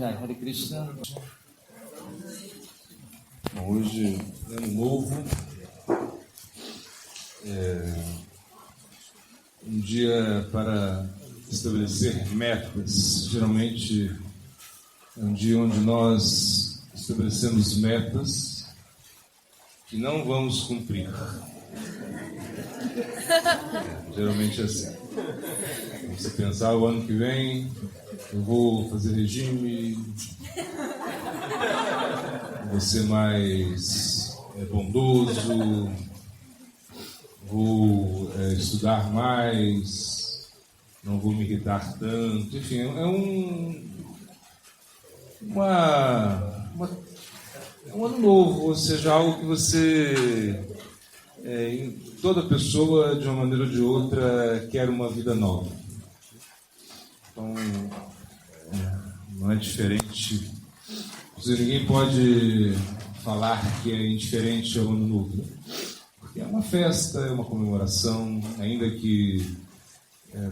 Hare Krishna. Bom, hoje, ano novo, um dia para estabelecer metas. Geralmente é um dia onde nós estabelecemos metas que não vamos cumprir. Geralmente é assim. Você pensar, o ano que vem eu vou fazer regime, vou ser mais bondoso, vou estudar mais, não vou me irritar tanto. Enfim, é um ano novo, ou seja, algo que você, toda pessoa, de uma maneira ou de outra, quer uma vida nova. Então, não é diferente. Ninguém pode falar que é indiferente ao ano novo, porque é uma festa, é uma comemoração, ainda que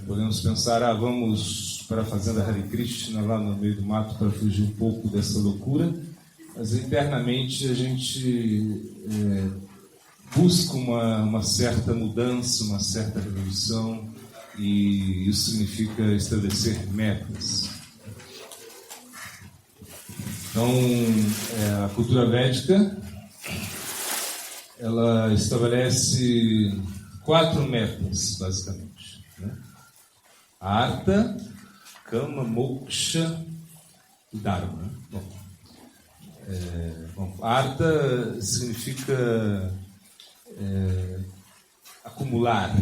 podemos pensar, vamos para a fazenda Hare Krishna, lá no meio do mato, para fugir um pouco dessa loucura, mas internamente a gente busca uma certa mudança, uma certa revolução, e isso significa estabelecer metas. Então, a cultura védica, ela estabelece 4 metas, basicamente, né? Artha, Kama, Moksha e Dharma. Artha significa acumular,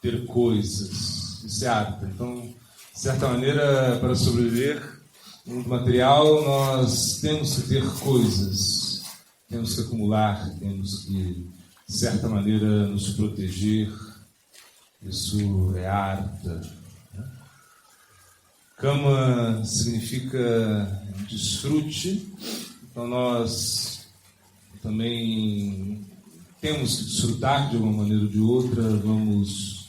ter coisas. Isso é Artha. Então, de certa maneira, para sobreviver no mundo material, nós temos que ter coisas, temos que acumular, temos que, de certa maneira, nos proteger. Isso é Artha. Kama significa desfrute, então nós também temos que desfrutar de uma maneira ou de outra, vamos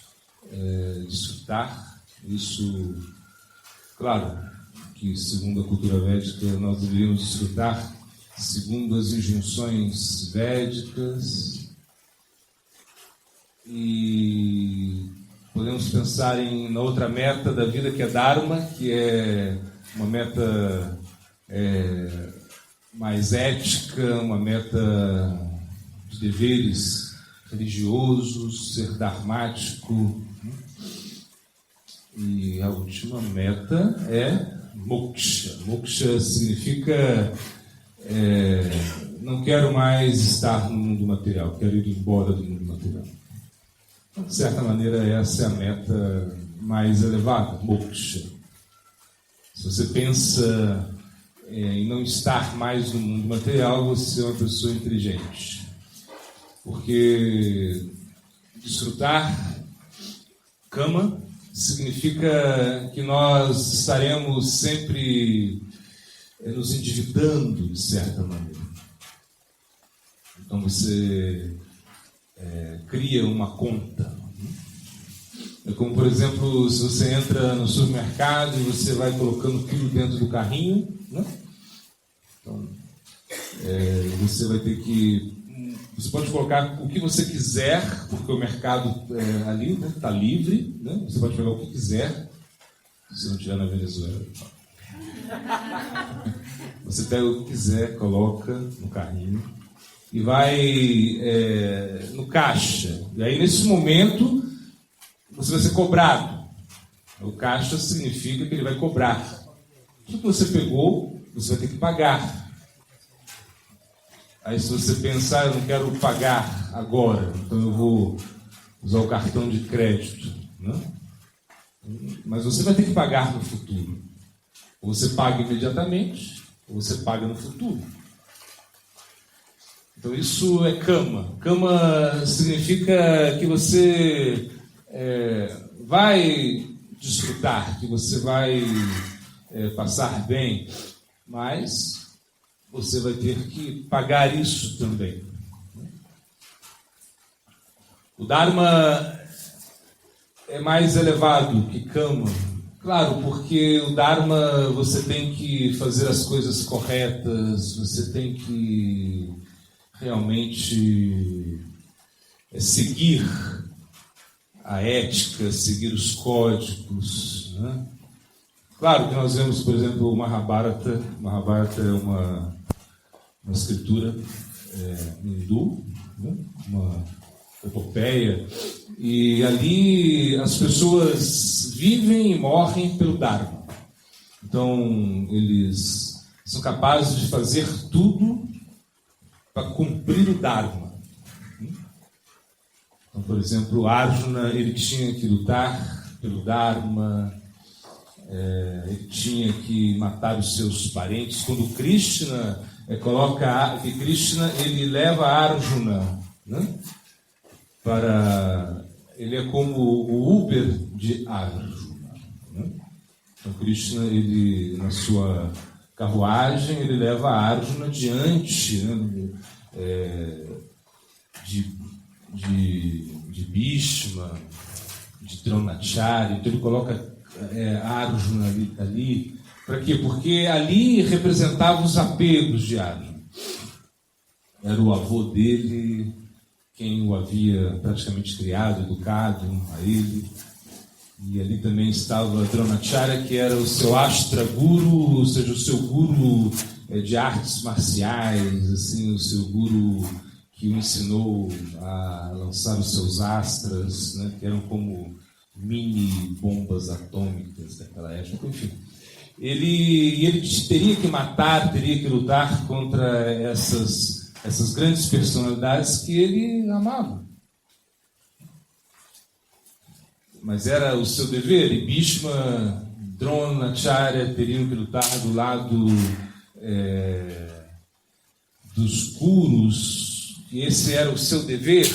desfrutar. Isso, claro, que segundo a cultura védica nós deveríamos desfrutar segundo as injunções védicas, e podemos pensar na outra meta da vida, que é Dharma, que é uma meta mais ética, uma meta de deveres religiosos, ser dharmático. E a última meta é Moksha. Moksha significa não quero mais estar no mundo material, quero ir embora do mundo material. De certa maneira, essa é a meta mais elevada, Moksha. Se você pensa em não estar mais no mundo material, você é uma pessoa inteligente. Porque desfrutar, Kama, significa que nós estaremos sempre nos endividando, de certa maneira. Então você cria uma conta. É como, por exemplo, se você entra no supermercado e você vai colocando quilo dentro do carrinho, né? Então, você vai ter que... Você pode colocar o que você quiser, porque o mercado ali está livre, né? Você pode pegar o que quiser, se não estiver na Venezuela. Você pega o que quiser, coloca no carrinho e vai no caixa. E aí, nesse momento, você vai ser cobrado. O caixa significa que ele vai cobrar. Tudo que você pegou, você vai ter que pagar. Aí, se você pensar, eu não quero pagar agora, então eu vou usar o cartão de crédito, né? Mas você vai ter que pagar no futuro. Ou você paga imediatamente, ou você paga no futuro. Então, isso é Kama. Kama significa que você vai desfrutar, que você vai passar bem, mas você vai ter que pagar isso também. O Dharma é mais elevado que Kama. Claro, porque o Dharma você tem que fazer as coisas corretas, você tem que realmente seguir a ética, seguir os códigos, né? Claro que nós vemos, por exemplo, o Mahabharata. O Mahabharata é uma escritura hindu, né? Uma epopeia, e ali as pessoas vivem e morrem pelo Dharma. Então, eles são capazes de fazer tudo para cumprir o Dharma. Então, por exemplo, Arjuna, ele tinha que lutar pelo Dharma, ele tinha que matar os seus parentes. Quando Krishna coloca que Krishna, ele leva Arjuna, né, para... Ele é como o Uber de Arjuna, né? Então Krishna, ele, na sua carruagem, ele leva Arjuna diante, né, de Bhishma, de Dronacharya. Então ele coloca Arjuna ali. Para quê? Porque ali representava os apegos de Arjuna. Era o avô dele quem o havia praticamente criado, educado a ele. E ali também estava Dronacharya, que era o seu Astra Guru, ou seja, o seu guru de artes marciais, assim, o seu guru que o ensinou a lançar os seus astras, né, que eram como mini bombas atômicas daquela época, enfim. Ele teria que matar, teria que lutar contra essas grandes personalidades que ele amava. Mas era o seu dever, e Bhishma, Dronacharya teriam que lutar do lado dos gurus, e esse era o seu dever.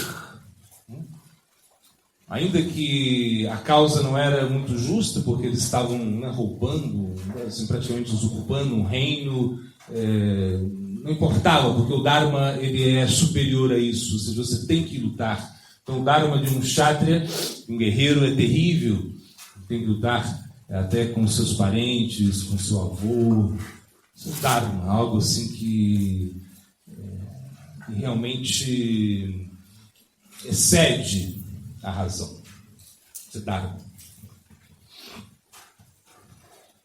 Ainda que a causa não era muito justa, porque eles estavam, né, roubando, assim, praticamente usurpando um reino, não importava, porque o Dharma ele é superior a isso, ou seja, você tem que lutar. Então o Dharma de um Kshatriya, um guerreiro, é terrível, tem que lutar até com seus parentes, com seu avô. Isso é Dharma, algo assim que realmente excede a razão. Isso é Dharma.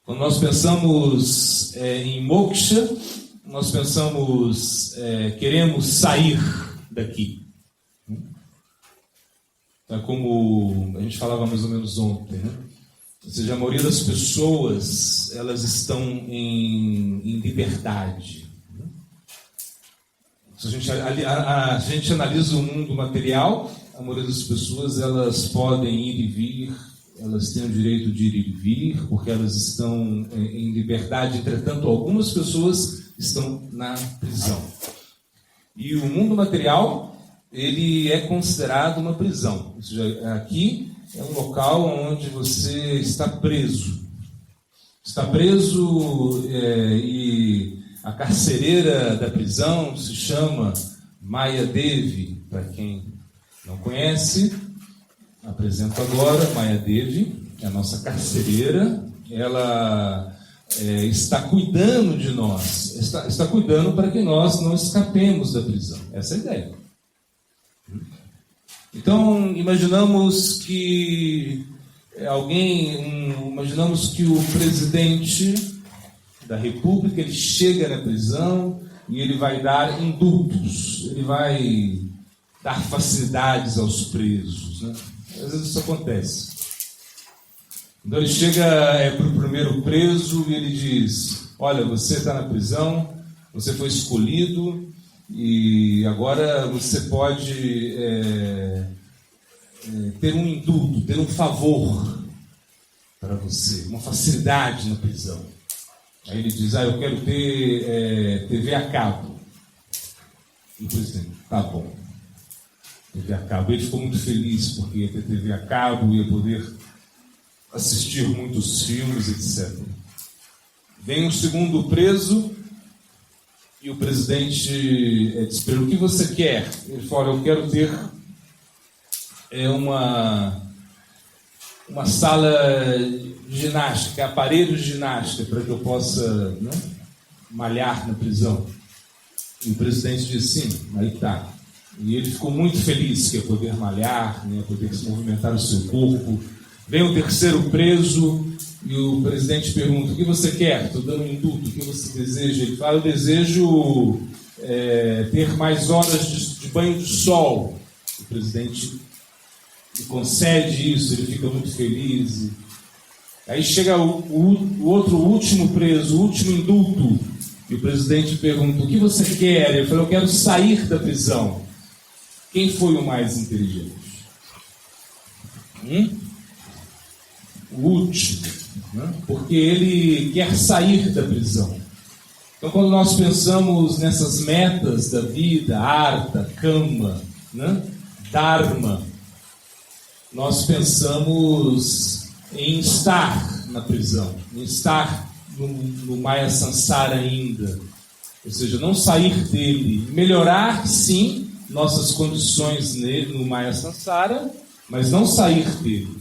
Quando nós pensamos em moksha, nós pensamos, queremos sair daqui. É como a gente falava mais ou menos ontem, né? Ou seja, a maioria das pessoas, elas estão em liberdade. Se a gente analisa o mundo material, a maioria das pessoas, elas podem ir e vir, elas têm o direito de ir e vir, porque elas estão em liberdade. Entretanto, algumas pessoas estão na prisão. E o mundo material, ele é considerado uma prisão. Ou seja, aqui é um local onde você está preso. Está preso e a carcereira da prisão se chama Maya Devi. Para quem não conhece, apresento agora. Maya Devi é a nossa carcereira. Ela está cuidando de nós. Está cuidando para que nós não escapemos da prisão. Essa é a ideia. Então, imaginamos que imaginamos que o presidente da República, ele chega na prisão e ele vai dar indultos, ele vai dar facilidades aos presos, né? Às vezes isso acontece. Então ele chega para o primeiro preso e ele diz: olha, você está na prisão, você foi escolhido, e agora você pode ter um indulto, ter um favor para você, uma facilidade na prisão. Aí ele diz: eu quero ter TV a cabo. E o presidente: tá bom, TV a cabo. Ele ficou muito feliz porque ia ter TV a cabo, ia poder assistir muitos filmes, etc. Vem o segundo preso e o presidente diz para ele: o que você quer? Ele fala: eu quero ter uma sala de ginástica, aparelhos de ginástica, para que eu possa, né, malhar na prisão. E o presidente disse, sim, aí tá. E ele ficou muito feliz que ia poder malhar, né, poder se movimentar o seu corpo. Vem o terceiro preso e o presidente pergunta, o que você quer? Estou dando um indulto, o que você deseja? Ele fala, eu desejo ter mais horas de banho de sol. O presidente lhe concede isso, ele fica muito feliz. Aí chega o outro último preso, o último indulto, e o presidente pergunta, o que você quer? Ele falou, eu quero sair da prisão. Quem foi o mais inteligente? O último, né? Porque ele quer sair da prisão. Então, quando nós pensamos nessas metas da vida, artha, kama, né? Dharma, nós pensamos em estar na prisão, em estar no Maya Sansara ainda, ou seja, não sair dele, melhorar sim nossas condições nele, no Maya Sansara, mas não sair dele.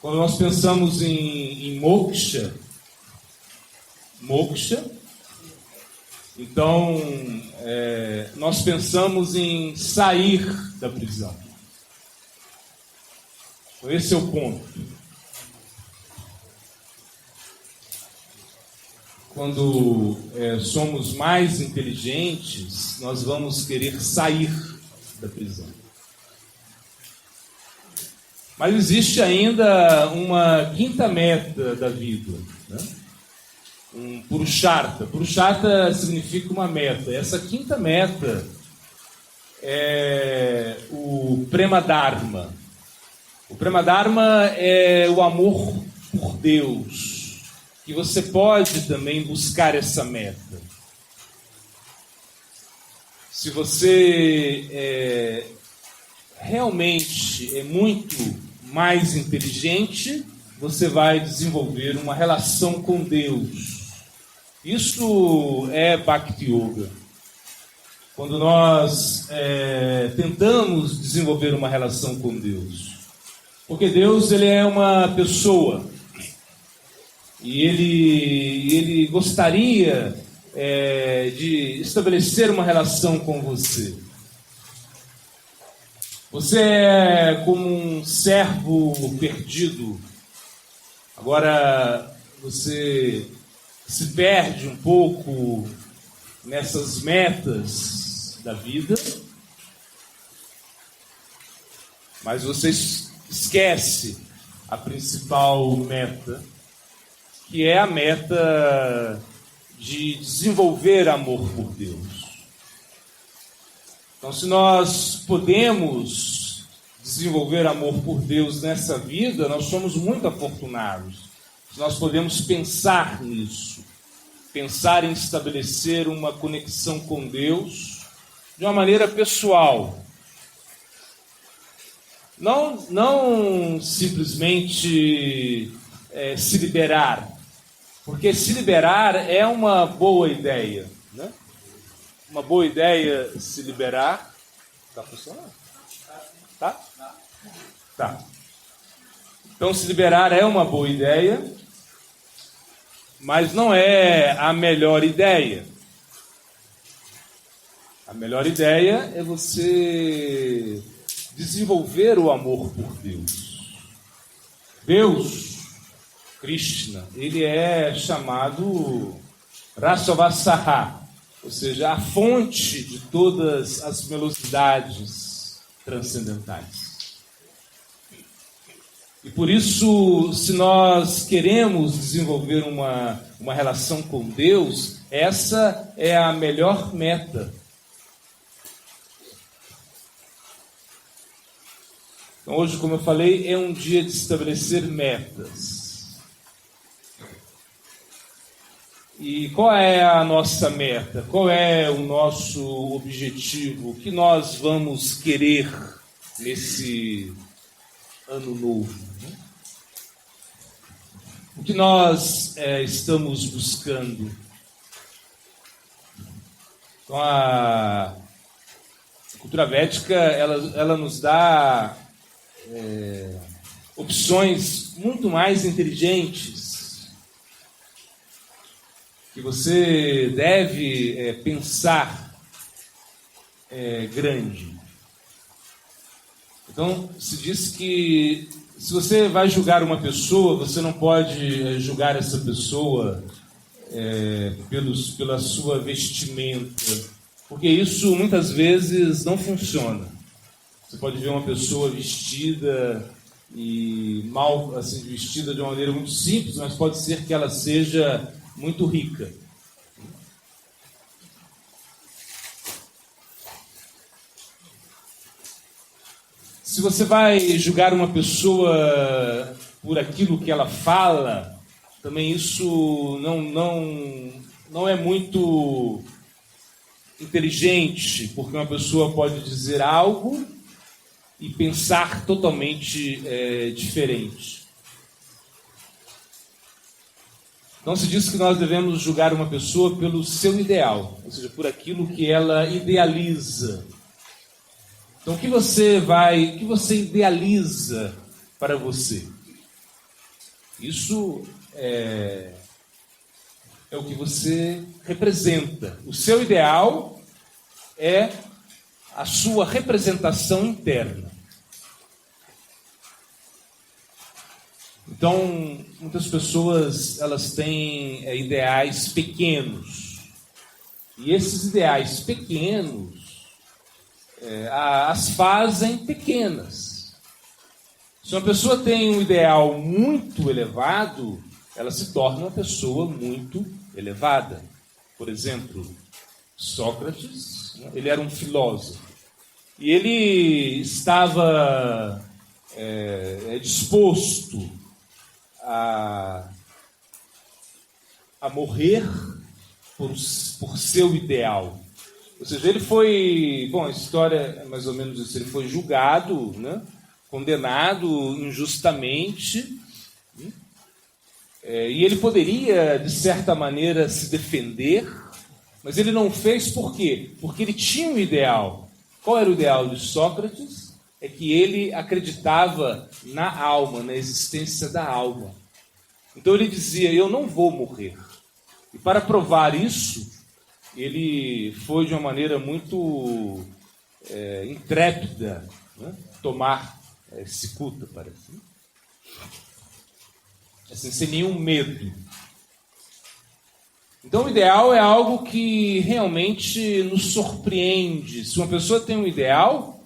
Quando nós pensamos em moksha, então nós pensamos em sair da prisão. Então, esse é o ponto. Quando somos mais inteligentes, nós vamos querer sair da prisão. Mas existe ainda uma quinta meta da vida, né? Um Purushartha. Purushartha significa uma meta. Essa quinta meta é o Prema Dharma. O Prema Dharma é o amor por Deus, que você pode também buscar essa meta. Se você realmente é muito mais inteligente, você vai desenvolver uma relação com Deus. Isso é Bhakti Yoga. Quando nós tentamos desenvolver uma relação com Deus. Porque Deus, ele é uma pessoa. E ele gostaria de estabelecer uma relação com você. Você é como um servo perdido. Agora você se perde um pouco nessas metas da vida, mas você esquece a principal meta, que é a meta de desenvolver amor por Deus. Então, se nós podemos desenvolver amor por Deus nessa vida, nós somos muito afortunados. Nós podemos pensar nisso, pensar em estabelecer uma conexão com Deus de uma maneira pessoal. Não simplesmente se liberar, porque se liberar é uma boa ideia, né? Uma boa ideia se liberar. Está funcionando? Tá? Tá. Então, se liberar é uma boa ideia, mas não é a melhor ideia. A melhor ideia é você desenvolver o amor por Deus. Deus, Krishna, ele é chamado Rasavasaha, ou seja, a fonte de todas as velocidades transcendentais. E por isso, se nós queremos desenvolver uma relação com Deus, essa é a melhor meta. Então, hoje, como eu falei, é um dia de estabelecer metas. E qual é a nossa meta? Qual é o nosso objetivo? O que nós vamos querer nesse ano novo? O que nós estamos buscando? Então, a cultura védica, ela nos dá opções muito mais inteligentes, que você deve pensar grande. Então, se diz que se você vai julgar uma pessoa, você não pode julgar essa pessoa pela sua vestimenta, porque isso muitas vezes não funciona. Você pode ver uma pessoa vestida e mal, assim, vestida de uma maneira muito simples, mas pode ser que ela seja muito rica. Se você vai julgar uma pessoa por aquilo que ela fala, também isso não é muito inteligente, porque uma pessoa pode dizer algo e pensar totalmente diferente. Então se diz que nós devemos julgar uma pessoa pelo seu ideal, ou seja, por aquilo que ela idealiza. Então, o que você idealiza para você? Isso é o que você representa. O seu ideal é a sua representação interna. Então, muitas pessoas elas têm ideais pequenos. E esses ideais pequenos as fazem pequenas. Se uma pessoa tem um ideal muito elevado, ela se torna uma pessoa muito elevada. Por exemplo, Sócrates, ele era um filósofo. E ele estava disposto a morrer por seu ideal. Ou seja, ele foi... Bom, a história é mais ou menos isso. Ele foi julgado, né? Condenado injustamente. E ele poderia, de certa maneira, se defender, mas ele não fez por quê? Porque ele tinha um ideal. Qual era o ideal de Sócrates? É que ele acreditava na alma, na existência da alma. Então ele dizia, eu não vou morrer. E para provar isso, ele foi de uma maneira muito intrépida, né? Tomar cicuta, parece. Assim, sem nenhum medo. Então o ideal é algo que realmente nos surpreende. Se uma pessoa tem um ideal,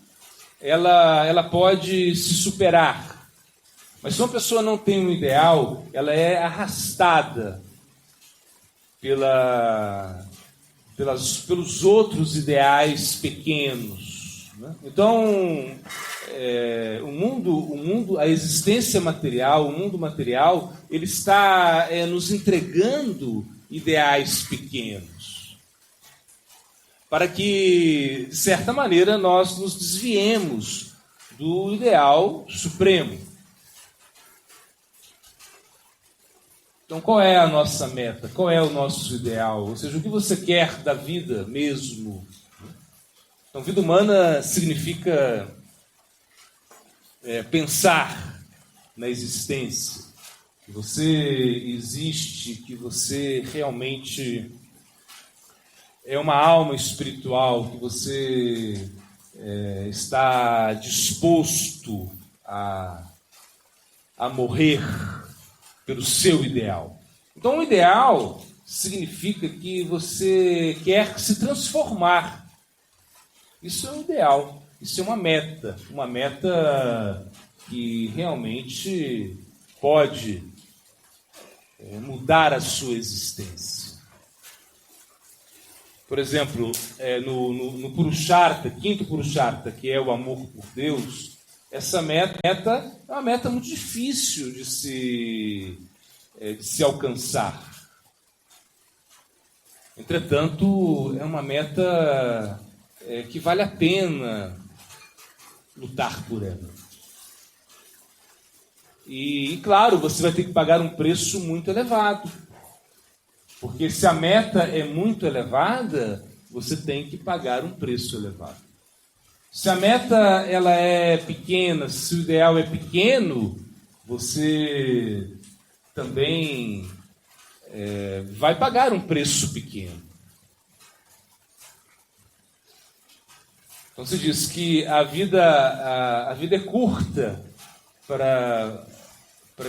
ela pode se superar. Mas se uma pessoa não tem um ideal, ela é arrastada pelos outros ideais pequenos, né? Então, o mundo, a existência material, o mundo material, ele está nos entregando ideais pequenos, para que, de certa maneira, nós nos desviemos do ideal supremo. Então, qual é a nossa meta? Qual é o nosso ideal? Ou seja, o que você quer da vida mesmo? Então, vida humana significa pensar na existência. Que você existe, que você realmente é uma alma espiritual, que você está disposto a morrer pelo seu ideal. Então, o ideal significa que você quer se transformar. Isso é um ideal, isso é uma meta que realmente pode mudar a sua existência. Por exemplo, no Purushartha, quinto Purushartha, que é o amor por Deus, essa meta é uma meta muito difícil de se alcançar. Entretanto, é uma meta que vale a pena lutar por ela. E, claro, você vai ter que pagar um preço muito elevado. Porque se a meta é muito elevada, você tem que pagar um preço elevado. Se a meta ela é pequena, se o ideal é pequeno, você também vai pagar um preço pequeno. Então se diz que a vida é curta para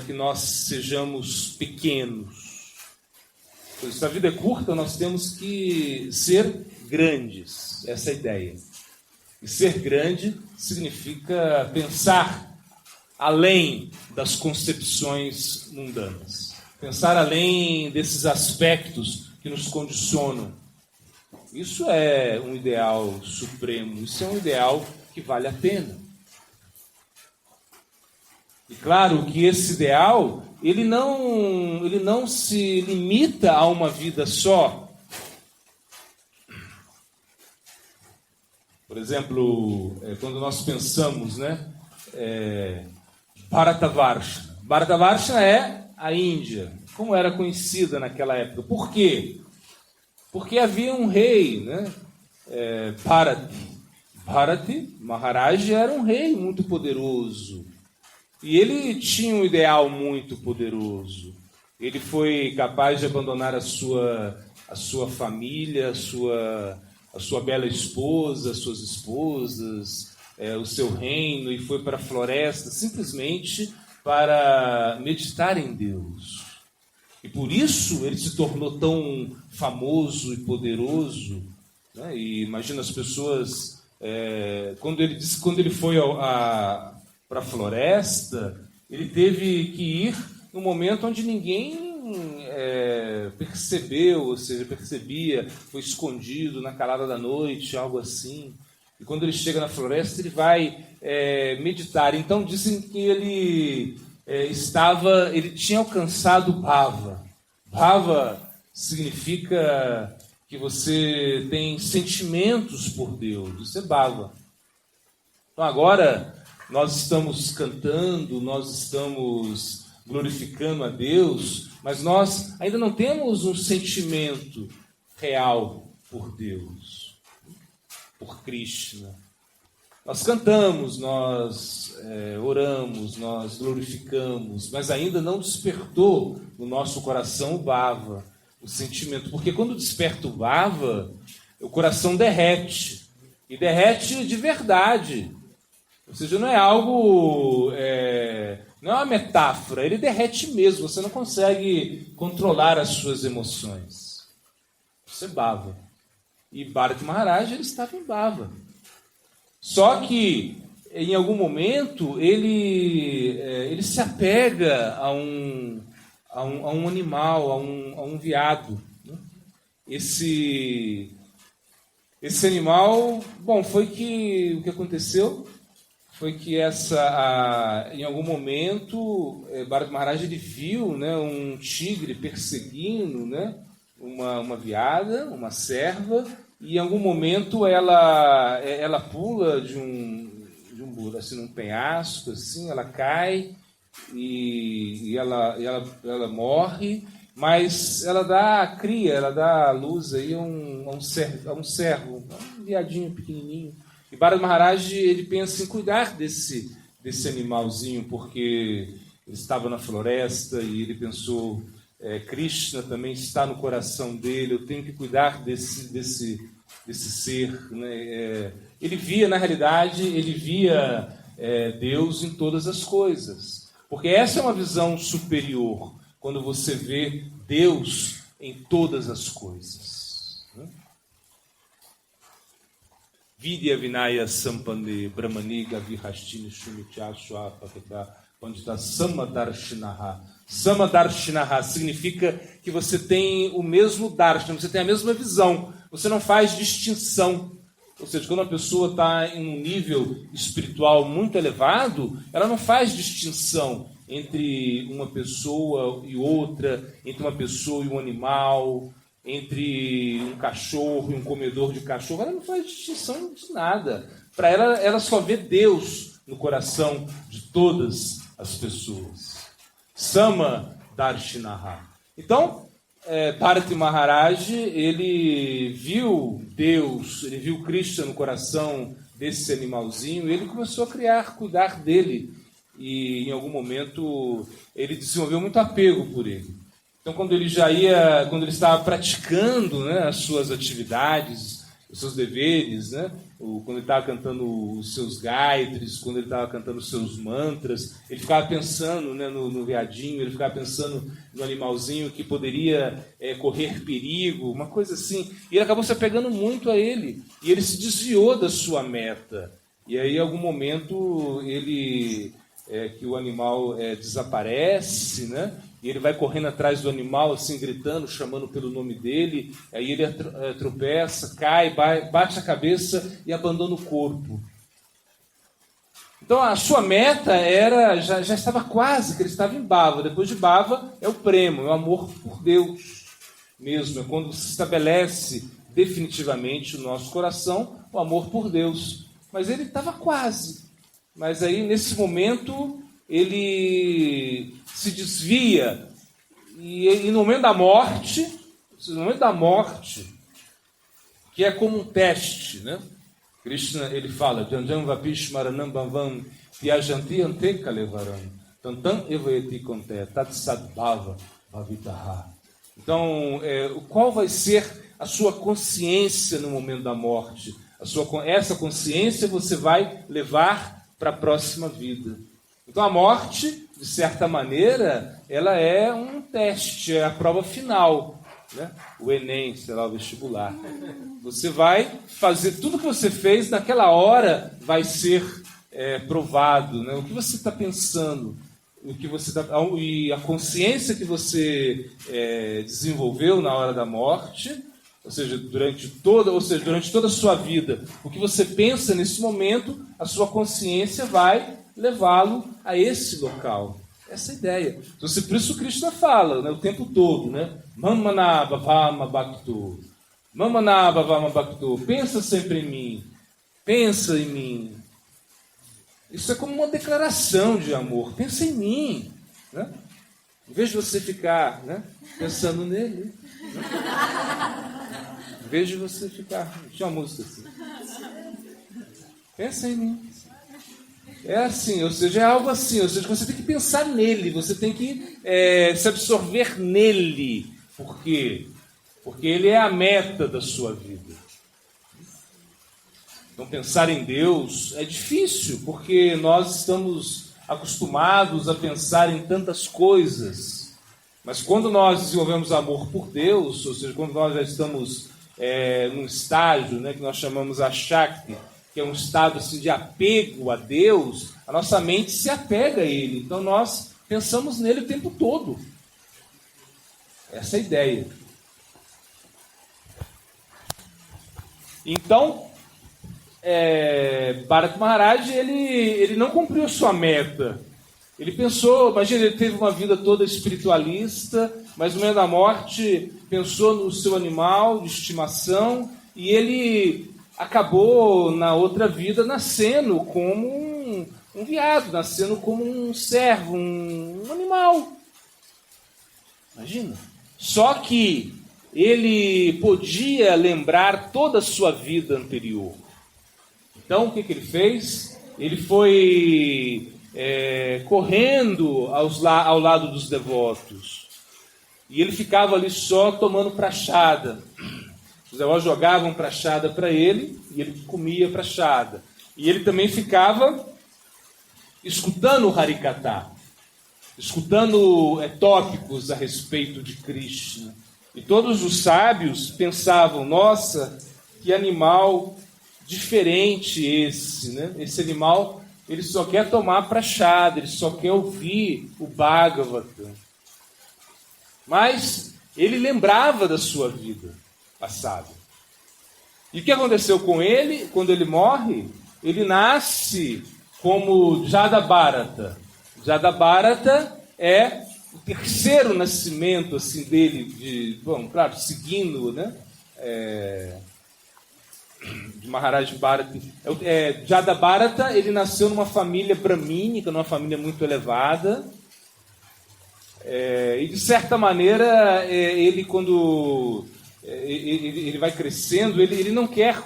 que nós sejamos pequenos. Pois se a vida é curta, nós temos que ser grandes. Essa é a ideia. E ser grande significa pensar além das concepções mundanas. Pensar além desses aspectos que nos condicionam. Isso é um ideal supremo, isso é um ideal que vale a pena. E claro que esse ideal, ele não se limita a uma vida só. Por exemplo, quando nós pensamos, Bharatavarsha. Bharatavarsha é a Índia, como era conhecida naquela época. Por quê? Porque havia um rei, Bharati Maharaj era um rei muito poderoso. E ele tinha um ideal muito poderoso. Ele foi capaz de abandonar a sua família, a sua bela esposa, as suas esposas, o seu reino, e foi para a floresta simplesmente para meditar em Deus. E por isso ele se tornou tão famoso e poderoso. E imagina as pessoas, quando ele foi para a floresta, ele teve que ir no momento onde ninguém percebeu, ou seja, percebia, foi escondido na calada da noite, algo assim. E quando ele chega na floresta, ele vai meditar. Então dizem que ele tinha alcançado Bhava. Bhava significa que você tem sentimentos por Deus. Isso é Bhava. Então agora nós estamos cantando, nós estamos glorificando a Deus, mas nós ainda não temos um sentimento real por Deus, por Krishna. Nós cantamos, nós oramos, nós glorificamos, mas ainda não despertou no nosso coração o Bhava, o sentimento. Porque quando desperta o Bhava, o coração derrete. E derrete de verdade. Ou seja, não é algo... não é uma metáfora. Ele derrete mesmo. Você não consegue controlar as suas emoções. Isso é Bhava. E Bharati Maharaj, ele estava em Bhava. Só que, em algum momento, ele se apega a um animal, a um veado. Esse animal, o que aconteceu foi que em algum momento, Bharati Maharaj ele viu um tigre perseguindo uma veada, uma serva. E em algum momento ela pula de um assim, num penhasco, assim, ela cai e ela morre, mas ela dá a cria, ela dá a luz aí a um servo, um viadinho pequenininho. E Bharati Maharaj ele pensa em cuidar desse animalzinho, porque ele estava na floresta e ele pensou... Krishna também está no coração dele, eu tenho que cuidar desse ser. Ele via, na realidade, Deus em todas as coisas. Porque essa é uma visão superior, quando você vê Deus em todas as coisas. Vidya Vinaya Sampande Brahmaniga Vihastini Shumitya Swapaketa Pandita Samadarshinaha. Samadarshinaha significa que você tem o mesmo darshana, você tem a mesma visão, você não faz distinção. Ou seja, quando uma pessoa está em um nível espiritual muito elevado, ela não faz distinção entre uma pessoa e outra, entre uma pessoa e um animal, entre um cachorro e um comedor de cachorro. Ela não faz distinção de nada. Para ela só vê Deus no coração de todas as pessoas. Sama Darshinaha. Então, Bharati Maharaj, ele viu Deus, ele viu Krishna no coração desse animalzinho, e ele começou a cuidar dele. e em algum momento ele desenvolveu muito apego por ele. Então, quando ele estava praticando, né, as suas atividades, os seus deveres, né, quando ele estava cantando os seus gaitris, quando ele estava cantando os seus mantras, ele ficava pensando, né, no veadinho, ele ficava pensando no animalzinho que poderia correr perigo, uma coisa assim. E ele acabou se apegando muito a ele, e ele se desviou da sua meta. E aí, em algum momento, que o animal desaparece, né? E ele vai correndo atrás do animal, assim, gritando, chamando pelo nome dele. Aí ele tropeça, cai, bate a cabeça e abandona o corpo. Então a sua meta já estava quase, que ele estava em Bhava. Depois de Bhava é o prema, é o amor por Deus mesmo. É quando se estabelece definitivamente no nosso coração o amor por Deus. Mas ele estava quase. Mas aí, nesse momento, ele se desvia. E no momento da morte, que é como um teste, né? Krishna, ele fala, Janjam vapish maranam bhavam vyajanti ante kalevaram tantam evayati konte tatsadbhava bhavitaha. Então, qual vai ser a sua consciência no momento da morte? Essa consciência você vai levar para a próxima vida. Então a morte, de certa maneira, ela é um teste, é a prova final, né? O Enem, sei lá, o vestibular. Você vai fazer tudo que você fez naquela hora, vai ser provado, né? O que você está pensando, e a consciência que você desenvolveu na hora da morte. Ou seja, durante toda a sua vida, o que você pensa nesse momento, a sua consciência vai levá-lo a esse local. Essa é a ideia. Então, por isso Krishna fala, né, o tempo todo, né? Mamana bhavama bhakto. Mamana bhavama bhakto. Pensa sempre em mim. Pensa em mim. Isso é como uma declaração de amor. Pensa em mim. Né? Em vez de você ficar, né, pensando nele. Né? Em vez de você ficar... Tinha uma música assim. Pensa em mim. É assim, ou seja, é algo assim. Ou seja, você tem que pensar nele. Você tem que se absorver nele. Por quê? Porque ele é a meta da sua vida. Então, pensar em Deus é difícil, porque nós estamos acostumados a pensar em tantas coisas. Mas quando nós desenvolvemos amor por Deus, ou seja, quando nós já estamos num estágio, né, que nós chamamos a Shakti, que é um estado assim, de apego a Deus, a nossa mente se apega a Ele. Então nós pensamos nele o tempo todo. Essa é a ideia. Então, Bharat Maharaj, ele não cumpriu a sua meta. Ele pensou, imagina, ele teve uma vida toda espiritualista, mas no meio da morte pensou no seu animal de estimação e ele acabou na outra vida nascendo como um veado, nascendo como um servo, um animal. Imagina. Só que ele podia lembrar toda a sua vida anterior. Então, o que ele fez? Ele foi correndo ao lado dos devotos. E ele ficava ali só tomando prachada. Os devotos jogavam prachada para ele e ele comia prachada. E ele também ficava escutando o Harikatha, escutando tópicos a respeito de Krishna. E todos os sábios pensavam, nossa, que animal diferente esse, né? Esse animal, ele só quer tomar prachada, ele só quer ouvir o Bhagavatam. Mas ele lembrava da sua vida passada. E o que aconteceu com ele? Quando ele morre, ele nasce como Jadabharata. Jadabharata é o terceiro nascimento assim, dele, claro, seguindo, né? De Maharaj Bharati. Jadabharata, ele nasceu numa família bramínica, numa família muito elevada. E de certa maneira, ele quando ele vai crescendo, ele não quer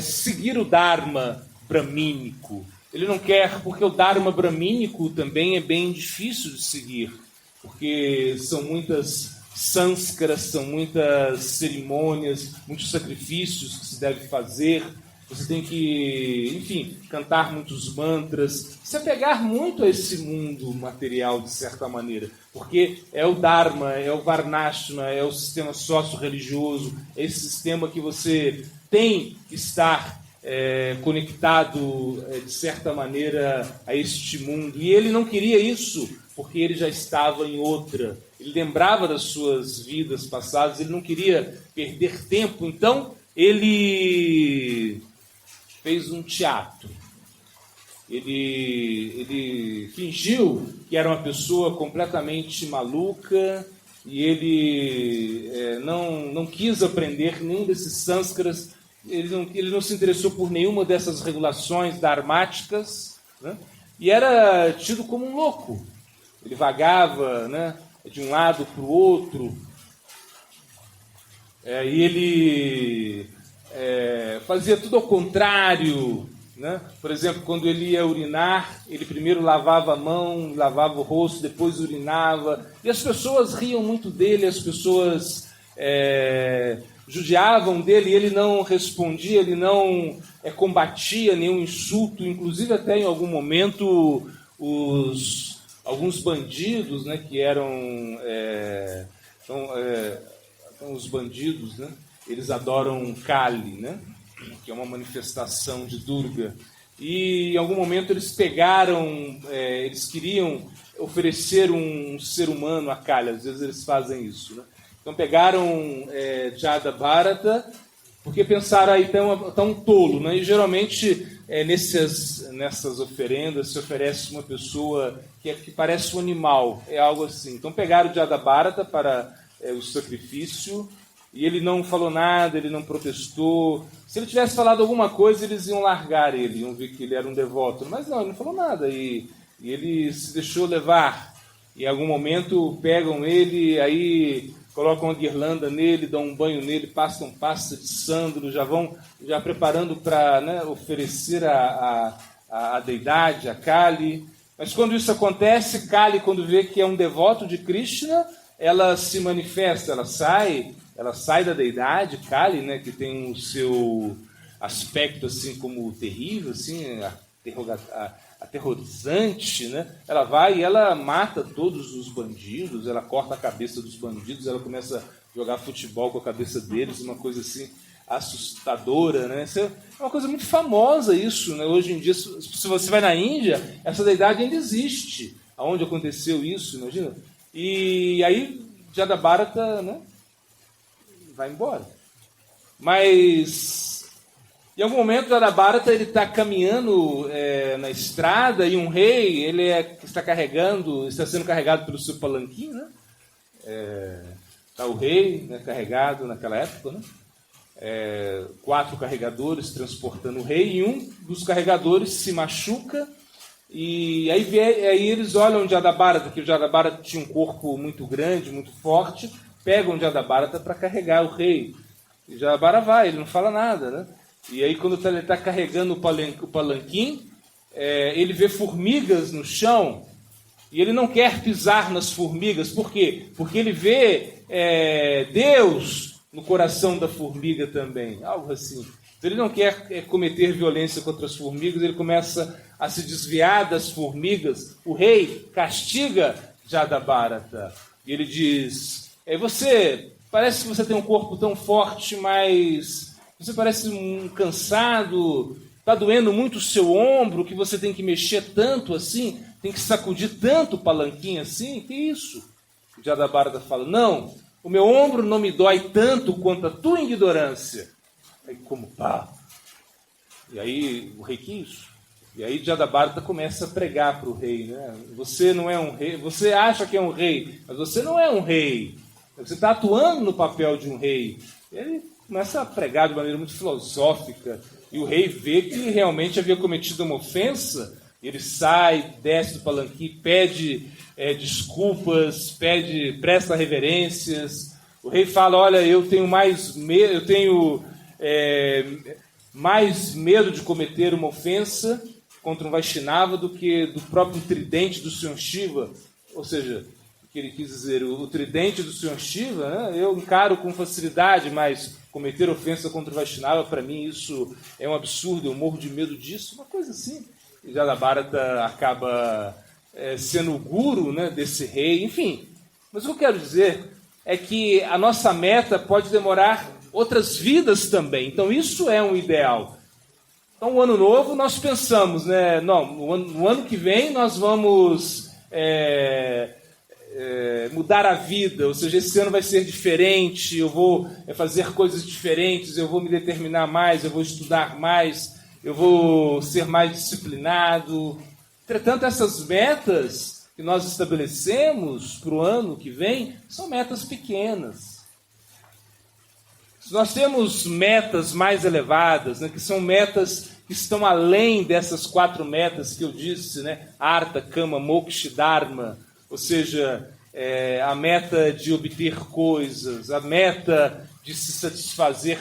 seguir o Dharma bramínico. Ele não quer, porque o Dharma bramínico também é bem difícil de seguir, porque são muitas sânskaras, são muitas cerimônias, muitos sacrifícios que se deve fazer. Você tem que, enfim, cantar muitos mantras, se apegar muito a esse mundo material, de certa maneira, porque é o Dharma, é o Varnashna, é o sistema sócio-religioso, é esse sistema que você tem que estar conectado, de certa maneira, a este mundo. E ele não queria isso, porque ele já estava em outra. Ele lembrava das suas vidas passadas, ele não queria perder tempo, então ele fez um teatro. Ele fingiu que era uma pessoa completamente maluca e ele não quis aprender nenhum desses sânskaras, ele não se interessou por nenhuma dessas regulações dharmáticas, né? E era tido como um louco. Ele vagava, né, de um lado para o outro, e ele fazia tudo ao contrário, né? Por exemplo, quando ele ia urinar, ele primeiro lavava a mão, lavava o rosto, depois urinava. E as pessoas riam muito dele, as pessoas judiavam dele, e ele não respondia, ele não combatia nenhum insulto. Inclusive, até em algum momento, alguns bandidos, né, que eram os bandidos, né? Eles adoram Kali, né? Que é uma manifestação de Durga. E em algum momento eles pegaram, eles queriam oferecer um ser humano a Kali, às vezes eles fazem isso, né? Então pegaram Jadabharata, porque pensaram, aí está um tolo, né? E geralmente nessas oferendas se oferece uma pessoa que parece um animal, é algo assim. Então pegaram Jadabharata para o sacrifício, e ele não falou nada, ele não protestou. Se ele tivesse falado alguma coisa, eles iam largar ele, iam ver que ele era um devoto. Mas não, ele não falou nada, e ele se deixou levar. E em algum momento pegam ele, aí colocam uma guirlanda nele, dão um banho nele, passam pasta de sândalo, já preparando para, né, oferecer a deidade, a Kali. Mas quando isso acontece, Kali, quando vê que é um devoto de Krishna, ela se manifesta, ela sai da deidade, Kali, né, que tem o seu aspecto assim como terrível, assim, aterrorizante, né? Ela vai e ela mata todos os bandidos, ela corta a cabeça dos bandidos, ela começa a jogar futebol com a cabeça deles, uma coisa assim assustadora, né? Isso é uma coisa muito famosa isso, né? Hoje em dia, se você vai na Índia, essa deidade ainda existe. Aonde aconteceu isso, imagina? E aí Jadabharata, né, vai embora. Mas em algum momento Jadabharata ele está caminhando na estrada e um rei está sendo carregado pelo seu palanquim, né? Está o rei, né, carregado naquela época, né? 4 carregadores transportando o rei, e um dos carregadores se machuca. E aí eles olham Jadabharata, que o Jadabharata tinha um corpo muito grande, muito forte, pegam Jadabharata para carregar o rei. E Jadabharata vai, ele não fala nada, né? E aí quando ele está carregando o palanquim, ele vê formigas no chão, e ele não quer pisar nas formigas. Por quê? Porque ele vê Deus no coração da formiga também, algo assim. Então ele não quer cometer violência contra as formigas, ele começa a se desviar das formigas. O rei castiga Jadabharata. E ele diz, parece que você tem um corpo tão forte, mas você parece cansado, está doendo muito o seu ombro, que você tem que mexer tanto assim, tem que sacudir tanto o palanquim assim, que isso? Jadabharata fala, não, o meu ombro não me dói tanto quanto a tua ignorância. Aí como pá. E aí o rei quis. E aí Jadabharata começa a pregar para o rei, né? Você não é um rei, você acha que é um rei, mas você não é um rei. Você está atuando no papel de um rei. E ele começa a pregar de maneira muito filosófica. E o rei vê que realmente havia cometido uma ofensa. Ele sai, desce do palanquim, pede desculpas, presta reverências. O rei fala, olha, eu tenho mais medo de cometer uma ofensa contra um Vaishnava do que do próprio tridente do Sr. Shiva. Ou seja, o que ele quis dizer, o tridente do Sr. Shiva, né, eu encaro com facilidade, mas cometer ofensa contra o Vaishnava, para mim, isso é um absurdo, eu morro de medo disso, uma coisa assim. E Jadabharata acaba sendo o guru, né, desse rei, enfim. Mas o que eu quero dizer é que a nossa meta pode demorar outras vidas também. Então, isso é um ideal. Então, o ano novo, nós pensamos, né? Não, no ano que vem nós vamos mudar a vida, ou seja, esse ano vai ser diferente, eu vou fazer coisas diferentes, eu vou me determinar mais, eu vou estudar mais, eu vou ser mais disciplinado. Entretanto, essas metas que nós estabelecemos para o ano que vem são metas pequenas. Se nós temos metas mais elevadas, né, que são metas que estão além dessas 4 metas que eu disse, né, Artha, Kama, Moksha, Dharma, ou seja, a meta de obter coisas, a meta de se satisfazer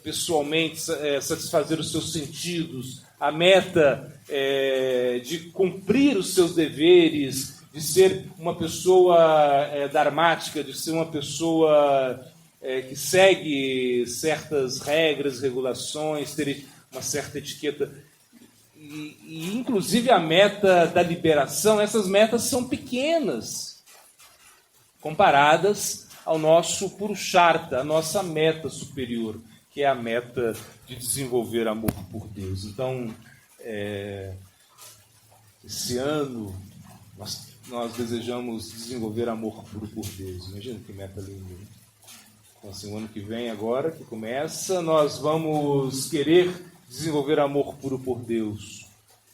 pessoalmente, satisfazer os seus sentidos, a meta de cumprir os seus deveres, de ser uma pessoa dharmática, de ser uma pessoa que segue certas regras, regulações, ter uma certa etiqueta. E inclusive a meta da liberação, essas metas são pequenas, comparadas ao nosso Purushartha, a nossa meta superior, que é a meta de desenvolver amor por Deus. Então, esse ano, nós desejamos desenvolver amor puro por Deus. Imagina que meta linda, né? Então, assim, o ano que vem, agora que começa, nós vamos querer desenvolver amor puro por Deus.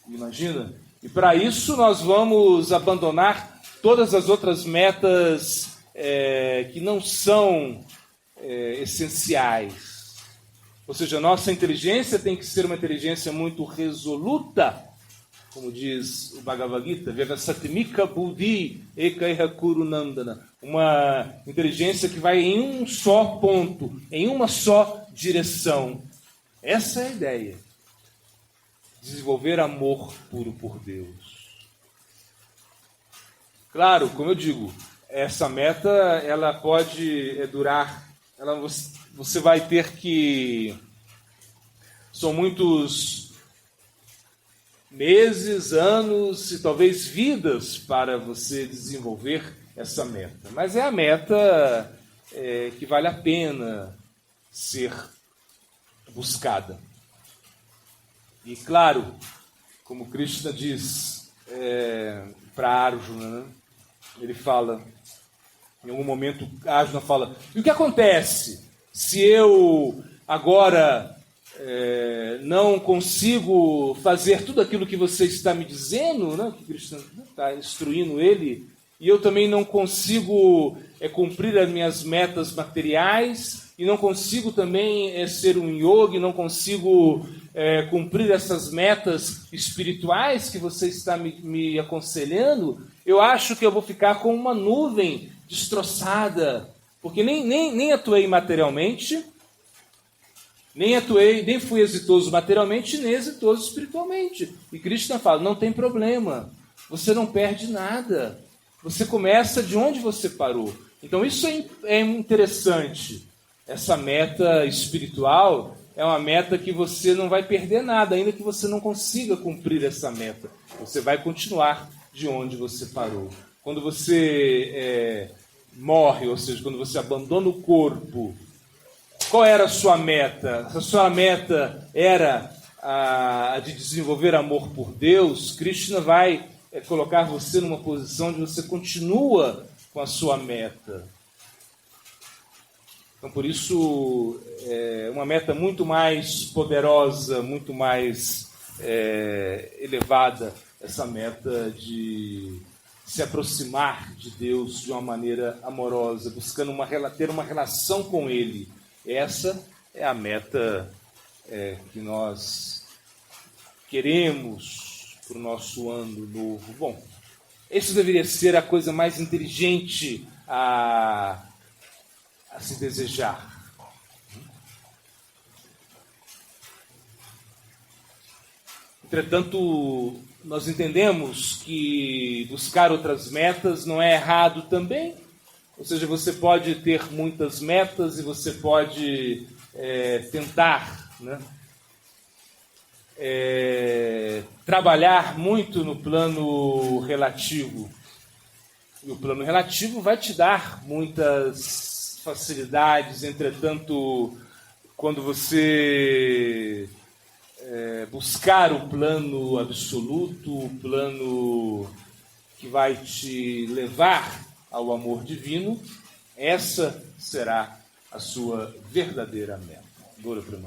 Imagina? E para isso nós vamos abandonar todas as outras metas que não são essenciais. Ou seja, a nossa inteligência tem que ser uma inteligência muito resoluta, como diz o Bhagavad Gita, Vyavasatimika Buddhi Ekaiha Kurunandana, uma inteligência que vai em um só ponto, em uma só direção. Essa é a ideia. Desenvolver amor puro por Deus. Claro, como eu digo, essa meta ela pode durar, você vai ter que... São muitos meses, anos e talvez vidas para você desenvolver essa meta. Mas é a meta que vale a pena ser buscada. E claro, como Krishna diz para Arjuna, né? Ele fala, em algum momento Arjuna fala, e o que acontece se eu agora não consigo fazer tudo aquilo que você está me dizendo, né? Que Krishna está instruindo ele, e eu também não consigo cumprir as minhas metas materiais, e não consigo também ser um yogi, não consigo cumprir essas metas espirituais que você está me aconselhando, eu acho que eu vou ficar com uma nuvem destroçada, porque nem atuei materialmente, nem fui exitoso materialmente, nem exitoso espiritualmente. E Krishna fala, não tem problema, você não perde nada, você começa de onde você parou. Então isso é interessante. Essa meta espiritual é uma meta que você não vai perder nada, ainda que você não consiga cumprir essa meta. Você vai continuar de onde você parou. Quando você morre, ou seja, quando você abandona o corpo, qual era a sua meta? Se a sua meta era a de desenvolver amor por Deus, Krishna vai colocar você numa posição onde você continua com a sua meta. Então, por isso, é uma meta muito mais poderosa, muito mais elevada, essa meta de se aproximar de Deus de uma maneira amorosa, buscando ter uma relação com Ele. Essa é a meta que nós queremos para o nosso ano novo. Bom, isso deveria ser a coisa mais inteligente a se desejar. Entretanto, nós entendemos que buscar outras metas não é errado também. Ou seja, você pode ter muitas metas e você pode tentar, né, trabalhar muito no plano relativo. E o plano relativo vai te dar muitas facilidades. Entretanto, quando você buscar o plano absoluto, o plano que vai te levar ao amor divino, essa será a sua verdadeira meta. Glória para o